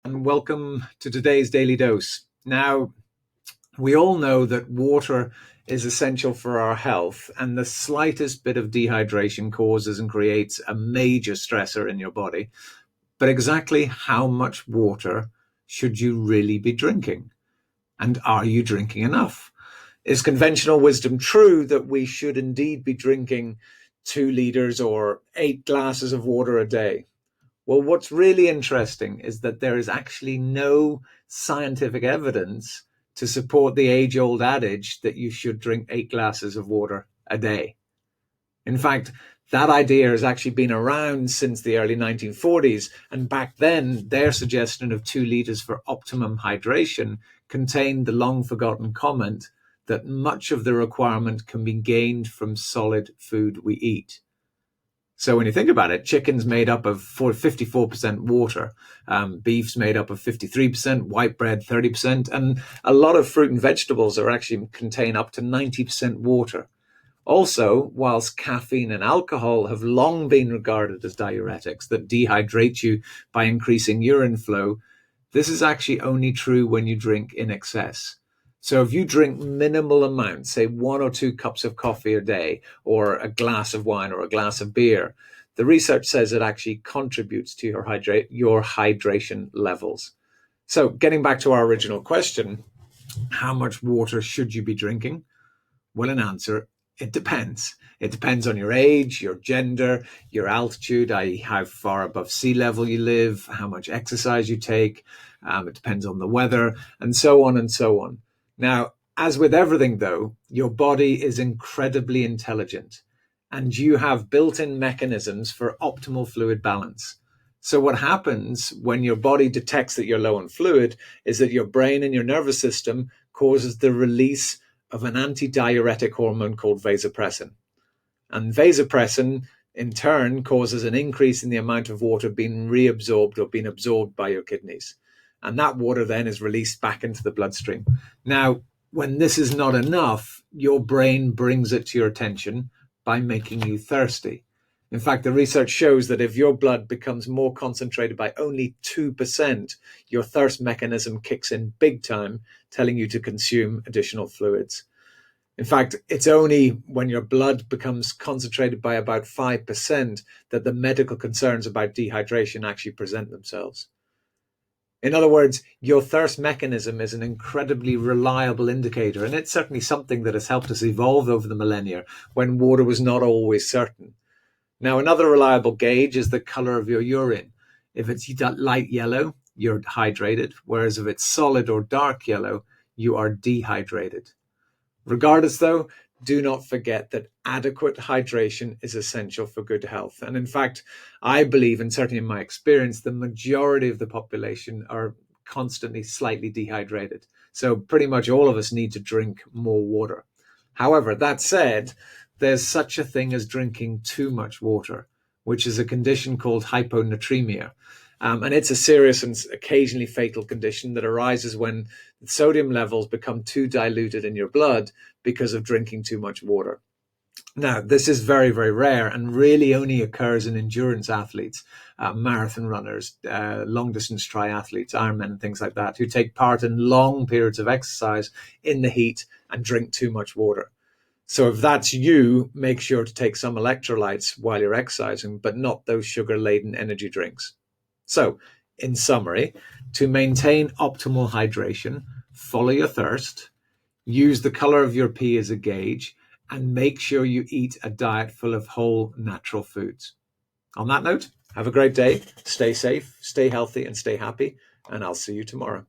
And welcome to today's Daily Dose. Now, we all know that water is essential for our health, and the slightest bit of dehydration causes and creates a major stressor in your body. But exactly how much water should you really be drinking? And are you drinking enough? Is conventional wisdom true that we should indeed be drinking 2 liters or 8 glasses of water a day? Well, what's really interesting is that there is actually no scientific evidence to support the age old adage that you should drink 8 glasses of water a day. In fact, that idea has actually been around since the early 1940s. And back then, their suggestion of 2 liters for optimum hydration contained the long forgotten comment that much of the requirement can be gained from solid food we eat. So when you think about it, chicken's made up of 54% water, beef's made up of 53%, white bread 30%, and a lot of fruit and vegetables are actually contain up to 90% water. Also, whilst caffeine and alcohol have long been regarded as diuretics that dehydrate you by increasing urine flow, this is actually only true when you drink in excess. So if you drink minimal amounts, say 1 or 2 cups of coffee a day, or a glass of wine or a glass of beer, the research says it actually contributes to your hydration levels. So getting back to our original question, how much water should you be drinking? Well, an answer, it depends. It depends on your age, your gender, your altitude, i.e. how far above sea level you live, how much exercise you take. It depends on the weather, and so on and so on. Now, as with everything, though, your body is incredibly intelligent, and you have built-in mechanisms for optimal fluid balance. So what happens when your body detects that you're low on fluid is that your brain and your nervous system causes the release of an antidiuretic hormone called vasopressin. And vasopressin, in turn, causes an increase in the amount of water being reabsorbed or being absorbed by your kidneys. And that water then is released back into the bloodstream. Now, when this is not enough, your brain brings it to your attention by making you thirsty. In fact, the research shows that if your blood becomes more concentrated by only 2%, your thirst mechanism kicks in big time, telling you to consume additional fluids. In fact, it's only when your blood becomes concentrated by about 5% that the medical concerns about dehydration actually present themselves. In other words, your thirst mechanism is an incredibly reliable indicator, and it's certainly something that has helped us evolve over the millennia when water was not always certain. Now, another reliable gauge is the color of your urine. If it's light yellow, you're hydrated, whereas if it's solid or dark yellow, you are dehydrated. Regardless, though, do not forget that adequate hydration is essential for good health. And in fact, I believe, and certainly in my experience, the majority of the population are constantly slightly dehydrated. So pretty much all of us need to drink more water. However, that said, there's such a thing as drinking too much water, which is a condition called hyponatremia. And it's a serious and occasionally fatal condition that arises when sodium levels become too diluted in your blood because of drinking too much water. Now, this is very, very rare and really only occurs in endurance athletes, marathon runners, long distance triathletes, Ironmen, and things like that, who take part in long periods of exercise in the heat and drink too much water. So if that's you, make sure to take some electrolytes while you're exercising, but not those sugar-laden energy drinks. So, in summary, to maintain optimal hydration, follow your thirst, use the color of your pee as a gauge, and make sure you eat a diet full of whole natural foods. On that note, have a great day, stay safe, stay healthy, and stay happy, and I'll see you tomorrow.